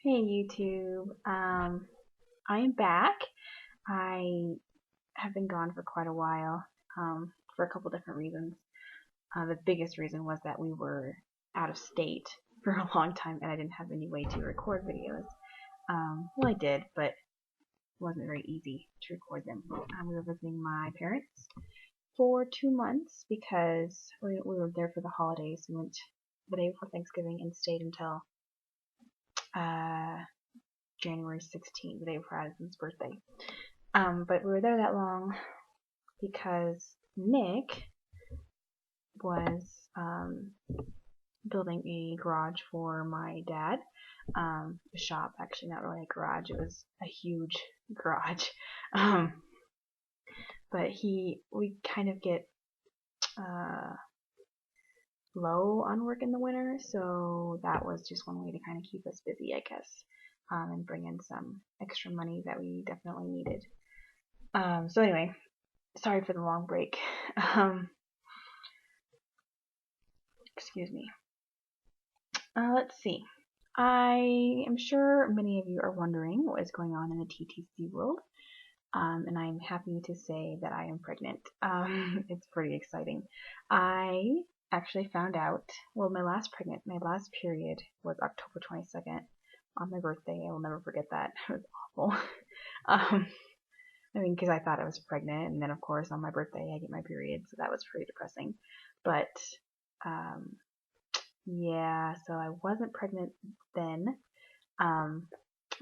Hey YouTube, I am back. I have been gone for quite a while, for a couple different reasons. The biggest reason was that we were out of state for a long time and I didn't have any way to record videos. Well, I did, but it wasn't very easy to record them. We were visiting my parents for 2 months because we were there for the holidays. We went the day before Thanksgiving and stayed until uh, January 16th, the day before Addison's birthday. But we were there that long because Nick was building a garage for my dad. A shop, actually, not really a garage. It was a huge garage. Um, but we kind of get low on work in the winter, so that was just one way to kind of keep us busy, I guess, and bring in some extra money that we definitely needed. So anyway, sorry for the long break. Excuse me. Let's see. I am sure many of you are wondering what is going on in the TTC world, and I'm happy to say that I am pregnant. It's pretty exciting. I actually found out, well, my last period was October 22nd on my birthday. I will never forget that. It was awful. I mean, because I thought I was pregnant, and then of course on my birthday I get my period, so that was pretty depressing. But um, yeah, so I wasn't pregnant then, and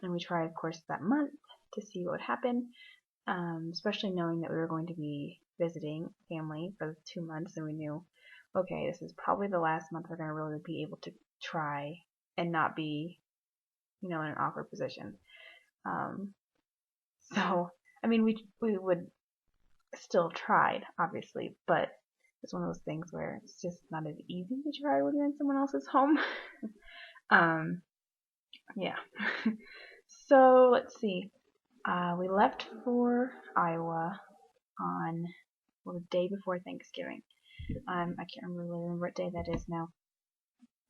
we tried, of course, that month to see what would happen, especially knowing that we were going to be visiting family for the 2 months, and we knew, okay, this is probably the last month we're going to really be able to try and not be, in an awkward position. So, I mean, we would still tried, obviously, but it's one of those things where it's just not as easy to try when you're in someone else's home. Yeah. So let's see. We left for Iowa on, well, the day before Thanksgiving. I can't really remember what day that is now.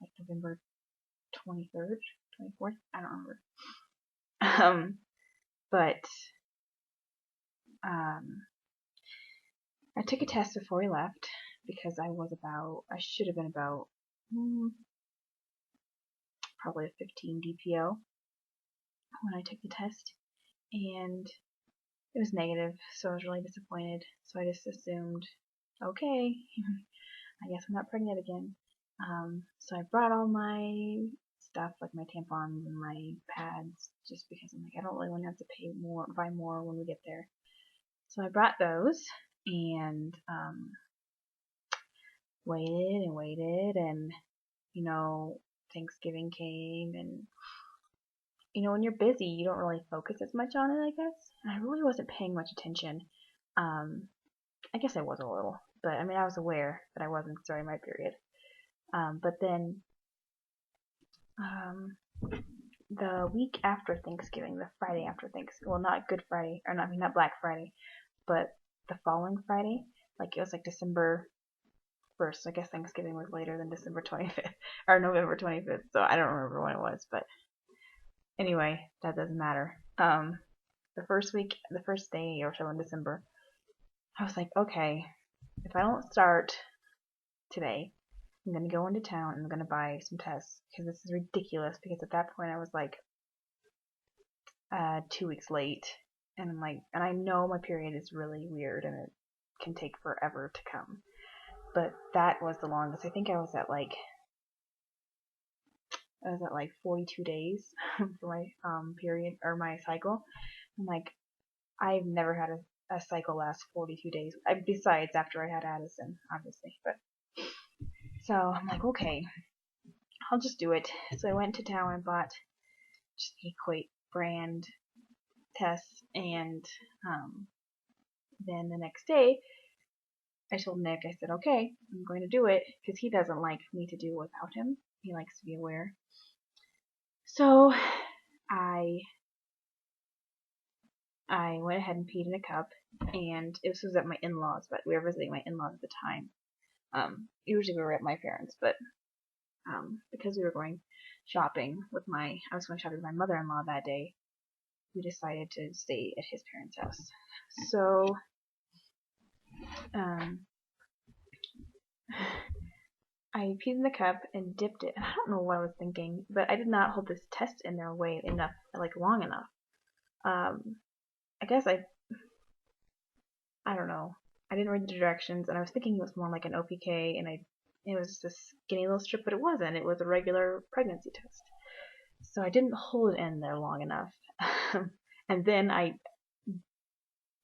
Like November 23rd, 24th. I don't remember. But I took a test before we left because I should have been about probably a 15 DPO when I took the test, and it was negative, so I was really disappointed. So I just assumed, okay, I guess I'm not pregnant again. So I brought all my stuff, like my tampons and my pads, just because I'm like, I don't really want to have to buy more when we get there. So I brought those and waited, and Thanksgiving came, and when you're busy, you don't really focus as much on it, I guess. And I really wasn't paying much attention. I guess I was a little, but I mean, I was aware that I wasn't starting my period. But then, the week after Thanksgiving, the Friday after Thanksgiving, well, not Good Friday, or not, I mean, not Black Friday, but the following Friday, like it was like December 1st. I guess Thanksgiving was later than December 25th, or November 25th, so I don't remember when it was, but anyway, that doesn't matter. The first day or so in December, I was like, okay, if I don't start today, I'm gonna go into town and I'm gonna buy some tests because this is ridiculous. Because at that point I was like 2 weeks late, and I'm like, and I know my period is really weird and it can take forever to come, but that was the longest. I think I was at like 42 days for my period or my cycle. I'm like, I've never had a cycle last 42 days. Besides after I had Addison, obviously, but so I'm like, okay, I'll just do it. So I went to town and bought just Equate brand tests, and then the next day I told Nick, I said, okay, I'm going to do it, because he doesn't like me to do without him. He likes to be aware. So I went ahead and peed in a cup, and this was at my in-laws, but we were visiting my in-laws at the time. Usually we were at my parents', but because we were going shopping with I was going shopping with my mother-in-law that day. We decided to stay at his parents' house. So, I peed in the cup and dipped it. I don't know what I was thinking, but I did not hold this test in there long enough. I guess I don't know. I didn't read the directions, and I was thinking it was more like an OPK, and it was just a skinny little strip, but it wasn't. It was a regular pregnancy test. So I didn't hold it in there long enough. And then I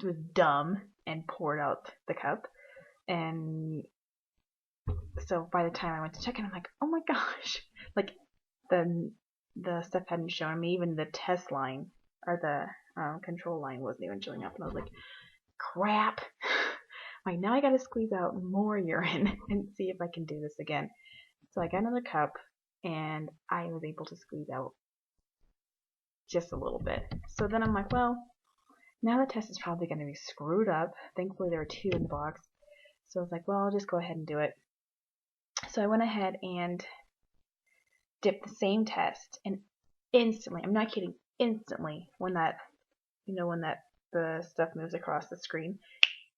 was dumb and poured out the cup. And so by the time I went to check in, I'm like, oh my gosh. Like, the stuff hadn't shown me. Even the test line, or the control line wasn't even showing up. And I was like, crap. Like, now I gotta squeeze out more urine and see if I can do this again. So I got another cup, and I was able to squeeze out just a little bit. So then I'm like, well, now the test is probably going to be screwed up. Thankfully, there were 2 in the box. So I was like, well, I'll just go ahead and do it. So I went ahead and dipped the same test, and instantly, I'm not kidding, instantly, when the stuff moves across the screen,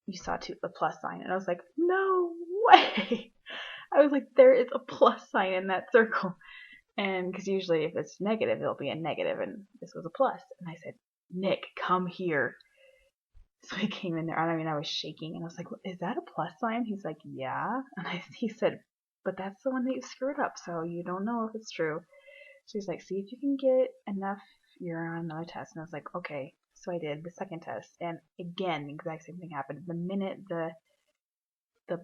you saw a plus sign, and I was like, no way! I was like, there is a plus sign in that circle. And because usually if it's negative, it'll be a negative, and this was a plus. And I said, Nick, come here. So he came in there, and I was shaking, and I was like, is that a plus sign? He's like, yeah. And he said, but that's the one that you screwed up, so you don't know if it's true. So he's like, see if you can get enough urine on another test. And I was like, okay. So I did the second test, and again, the exact same thing happened. The minute the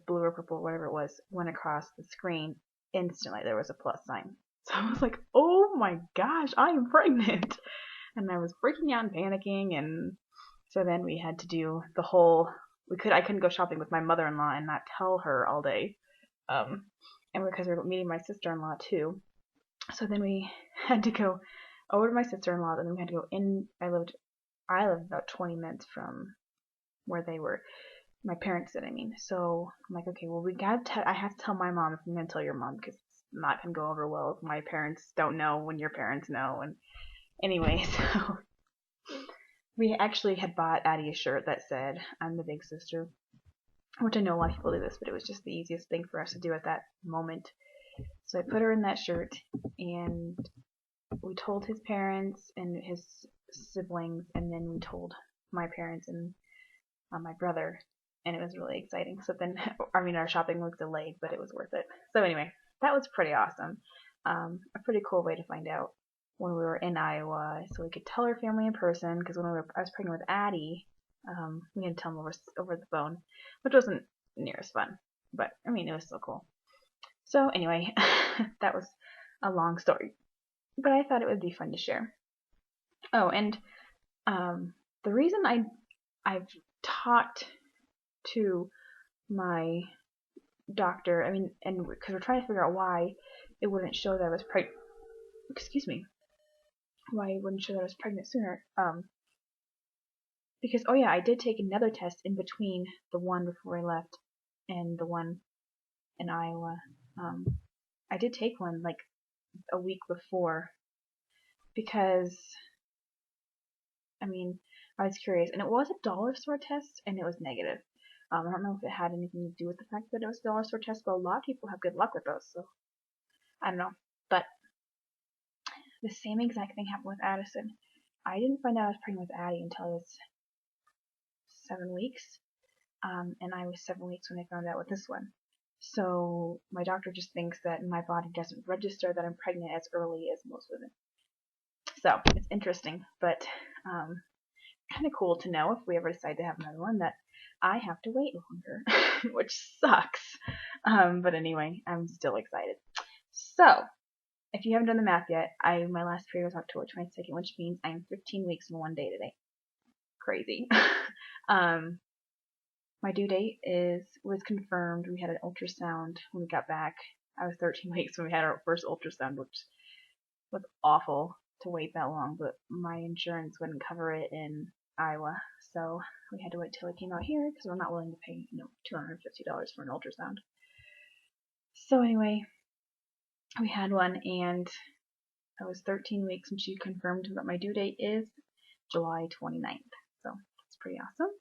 blue or purple, whatever it was, went across the screen, instantly there was a plus sign. So I was like, oh my gosh, I am pregnant. And I was freaking out and panicking, and so then we had to do the whole, I couldn't go shopping with my mother-in-law and not tell her all day. And because we were meeting my sister-in-law too. So then we had to go over to my sister-in-law, and then we had to go in. I lived about 20 minutes from where they were. My parents did, I mean. So I'm like, okay, well, I have to tell my mom if I'm going to tell your mom, because it's not going to go over well if my parents don't know when your parents know. And anyway, so we actually had bought Addie a shirt that said, I'm the big sister, which I know a lot of people do this, but it was just the easiest thing for us to do at that moment. So I put her in that shirt, and we told his parents and his siblings, and then we told my parents and my brother, and it was really exciting. So then, our shopping was delayed, but it was worth it. So anyway, that was pretty awesome. A pretty cool way to find out when we were in Iowa, so we could tell our family in person, because I was pregnant with Addie, we had to tell them over the phone, which wasn't near as fun, but it was still cool. So anyway, that was a long story, but I thought it would be fun to share. Oh, and the reason I've talked to my doctor, and because we're trying to figure out why it wouldn't show that I was pregnant. Excuse me. Why it wouldn't show that I was pregnant sooner? Because I did take another test in between the one before I left and the one in Iowa. I did take one like a week before because I was curious, and it was a dollar store test, and it was negative. I don't know if it had anything to do with the fact that it was a dollar store test, but a lot of people have good luck with those, so I don't know. But the same exact thing happened with Addison. I didn't find out I was pregnant with Addie until I was 7 weeks, and I was 7 weeks when I found out with this one. So my doctor just thinks that my body doesn't register that I'm pregnant as early as most women. So it's interesting, but kind of cool to know if we ever decide to have another one that I have to wait longer, which sucks. But anyway, I'm still excited. So, if you haven't done the math yet, my last period was October 22nd, which means I'm 15 weeks and 1 day today. Crazy. My due date was confirmed. We had an ultrasound when we got back. I was 13 weeks when we had our first ultrasound, which was awful to wait that long, but my insurance wouldn't cover it in Iowa, so we had to wait till it came out here because we're not willing to pay $250 for an ultrasound. So anyway, we had one, and I was 13 weeks, and she confirmed that my due date is July 29th. So it's pretty awesome.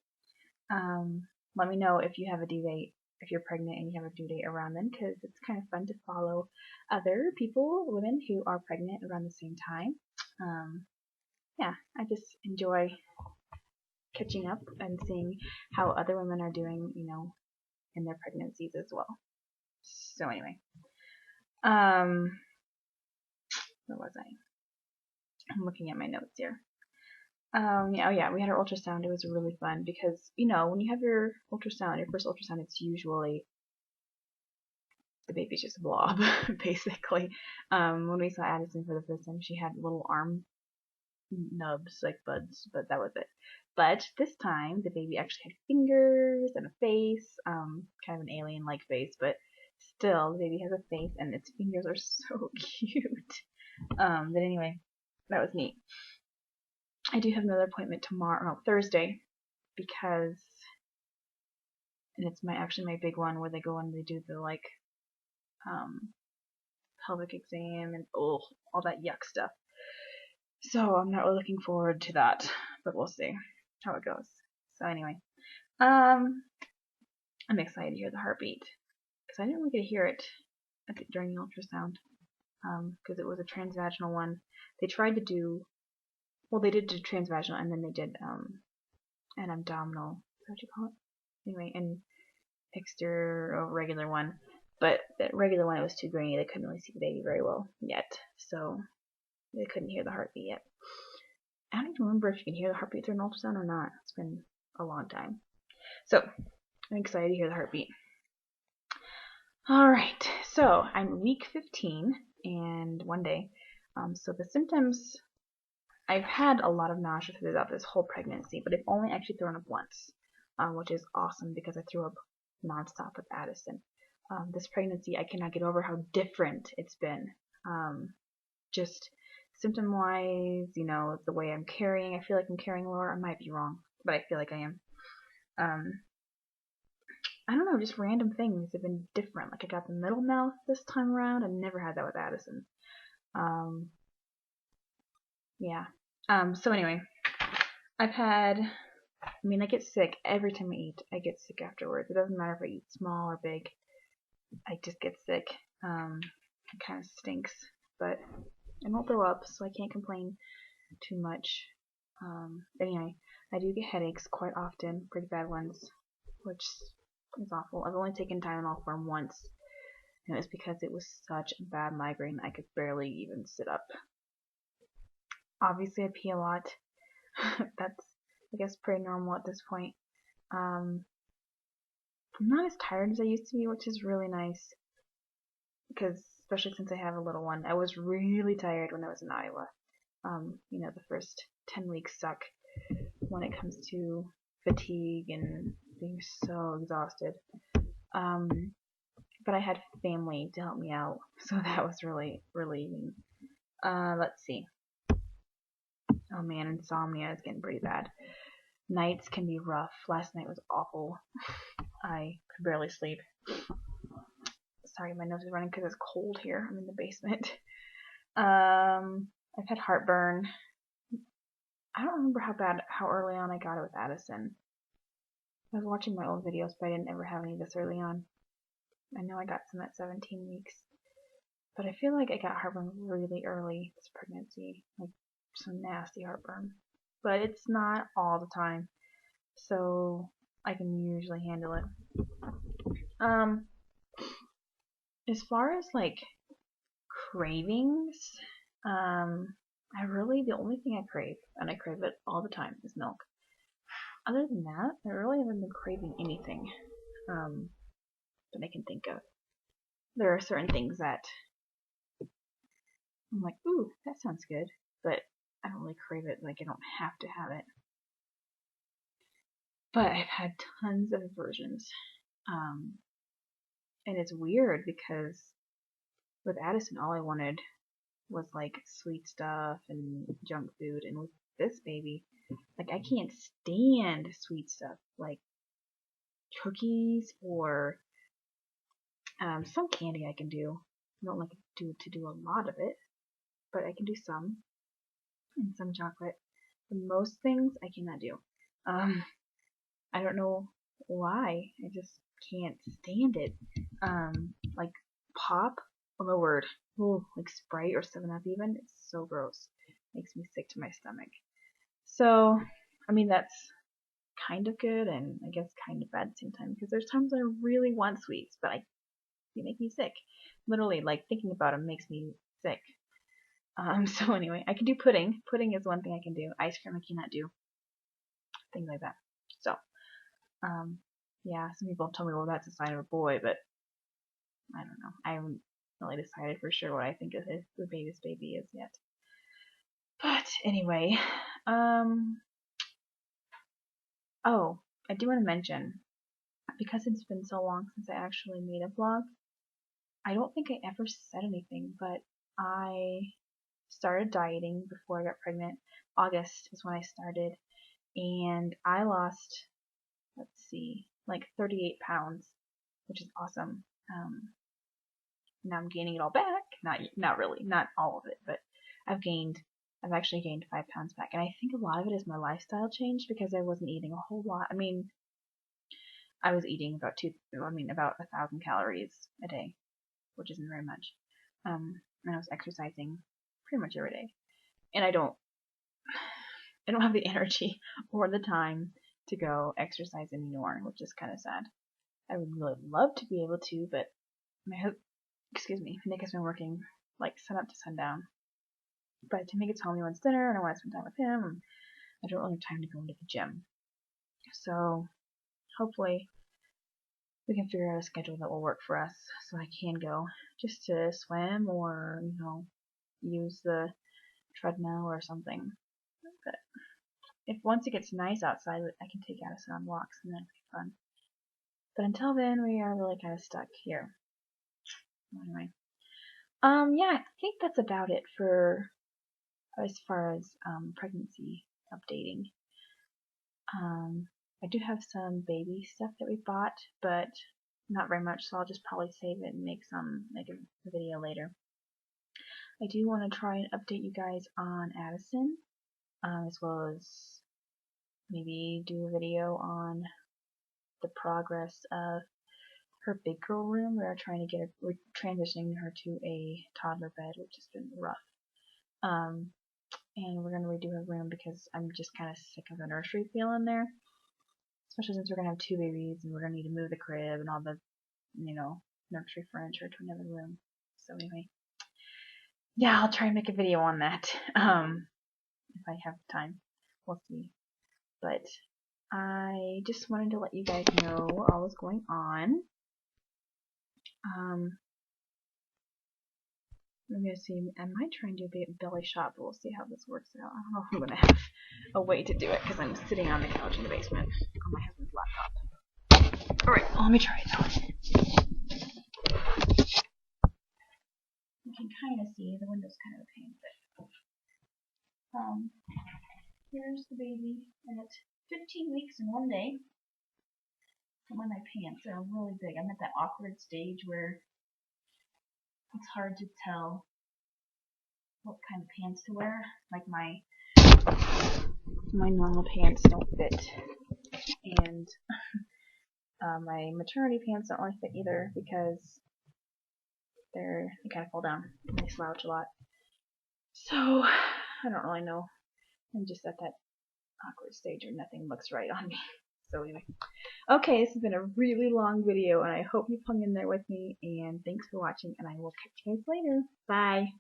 Let me know if you have a due date, if you're pregnant and you have a due date around then, because it's kind of fun to follow other people, women who are pregnant around the same time. Yeah, I just enjoy catching up and seeing how other women are doing, in their pregnancies as well. So anyway, where was I? I'm looking at my notes here. Yeah, we had our ultrasound. It was really fun because, when you have your ultrasound, your first ultrasound, it's usually the baby's just a blob, basically. When we saw Addison for the first time, she had little arm nubs, like buds, but that was it. But this time, the baby actually had fingers and a face, kind of an alien-like face, but still, the baby has a face and its fingers are so cute. But anyway, that was neat. I do have another appointment Thursday, because, and it's actually my big one where they go and they do the pelvic exam and all that yuck stuff. So I'm not really looking forward to that, but we'll see how it goes. So anyway, I'm excited to hear the heartbeat because I didn't really get to hear it during the ultrasound because it was a transvaginal one. They tried to do, they did transvaginal and then they did an abdominal, what do you call it? Anyway, an exterior regular one, but that regular one, it was too grainy. They couldn't really see the baby very well yet, so they couldn't hear the heartbeat yet. I don't even remember if you can hear the heartbeat through an ultrasound or not. It's been a long time. So, I'm excited to hear the heartbeat. Alright, so I'm week 15 and one day. So the symptoms, I've had a lot of nausea throughout this whole pregnancy, but I've only actually thrown up once, which is awesome because I threw up nonstop with Addison. This pregnancy, I cannot get over how different it's been. Just symptom-wise, the way I'm carrying. I feel like I'm carrying lower. I might be wrong, but I feel like I am. I don't know, just random things have been different. Like I got the middle mouth this time around. I never had that with Addison. Yeah. So anyway, I get sick every time I eat. I get sick afterwards. It doesn't matter if I eat small or big. I just get sick. It kind of stinks, but I won't throw up, so I can't complain too much. Anyway, I do get headaches quite often, pretty bad ones, which is awful. I've only taken Tylenol for them once, and it was because it was such a bad migraine I could barely even sit up. Obviously, I pee a lot. That's, I guess, pretty normal at this point. I'm not as tired as I used to be, which is really nice, because especially since I have a little one. I was really tired when I was in Iowa. The first 10 weeks suck when it comes to fatigue and being so exhausted. But I had family to help me out, so that was really relieving. Let's see. Oh man, insomnia is getting pretty bad. Nights can be rough. Last night was awful. I could barely sleep. Sorry, my nose is running because it's cold here. I'm in the basement. I've had heartburn. I don't remember how early on I got it with Addison. I was watching my old videos, but I didn't ever have any this early on. I know I got some at 17 weeks. But I feel like I got heartburn really early this pregnancy. Like, some nasty heartburn. But it's not all the time. So, I can usually handle it. As far as, cravings, the only thing I crave, and I crave it all the time, is milk. Other than that, I really haven't been craving anything that I can think of. There are certain things that I'm like, ooh, that sounds good, but I don't really crave it, like I don't have to have it. But I've had tons of aversions. And it's weird because with Addison, all I wanted was sweet stuff and junk food, and with this baby, I can't stand sweet stuff like cookies or some candy I can do, I don't like to do a lot of it, but I can do some, and some chocolate. But most things I cannot do. I don't know why. I just can't stand it. Like pop, oh my word. Ooh, like Sprite or 7-Up even. It's so gross. Makes me sick to my stomach. So, I mean, that's kind of good and I guess kind of bad at the same time because there's times I really want sweets, but they make me sick. Literally, like thinking about them makes me sick. So anyway, I can do pudding. Pudding is one thing I can do. Ice cream I cannot do. Things like that. So, yeah, some people have told me, well, that's a sign of a boy, but I don't know. I haven't really decided for sure what I think of the baby's baby is yet. But anyway, oh, I do want to mention, because it's been so long since I actually made a vlog, I don't think I ever said anything, but I started dieting before I got pregnant. August is when I started, and I lost, let's see, like 38 pounds, which is awesome. Now I'm gaining it all back. Not really, not all of it, but I've actually gained 5 pounds back, and I think a lot of it is my lifestyle change because I wasn't eating a whole lot. I mean, I was eating about 1,000 calories a day, which isn't very much. And I was exercising pretty much every day, and I don't have the energy or the time to go exercise anymore, which is kind of sad. I would really love to be able to, but Nick has been working like sun up to sundown. By the time he gets home, he wants dinner, and I want to spend time with him. And I don't really have time to go into the gym. So hopefully we can figure out a schedule that will work for us, so I can go just to swim or use the treadmill or something. But if once it gets nice outside, I can take Addison on walks, and that'll be fun. But until then, we are really kind of stuck here. Anyway, yeah, I think that's about it for as far as pregnancy updating. I do have some baby stuff that we bought, but not very much, so I'll just probably save it and make a video later. I do want to try and update you guys on Addison, as well as maybe do a video on the progress of her big girl room. We're transitioning her to a toddler bed, which has been rough. And we're going to redo her room because I'm just kind of sick of the nursery feel in there. Especially since we're going to have 2 babies and we're going to need to move the crib and all the, nursery furniture to another room. So anyway, yeah, I'll try and make a video on that. If I have time. We'll see. But I just wanted to let you guys know what all was going on. I'm going to see, I might try and do a belly shot, but we'll see how this works out. I don't know if I'm going to have a way to do it because I'm sitting on the couch in the basement on my husband's laptop. Alright, let me try it now. You can kind of see the window's kind of a pain, but here's the baby at 15 weeks and 1 day. I'm wearing my pants. They're really big. I'm at that awkward stage where it's hard to tell what kind of pants to wear. Like my normal pants don't fit, and my maternity pants don't really fit either because they kind of fall down and they slouch a lot. So I don't really know. I'm just at that awkward stage where nothing looks right on me. So anyway, okay, this has been a really long video, and I hope you've hung in there with me. And thanks for watching, and I will catch you guys later. Bye.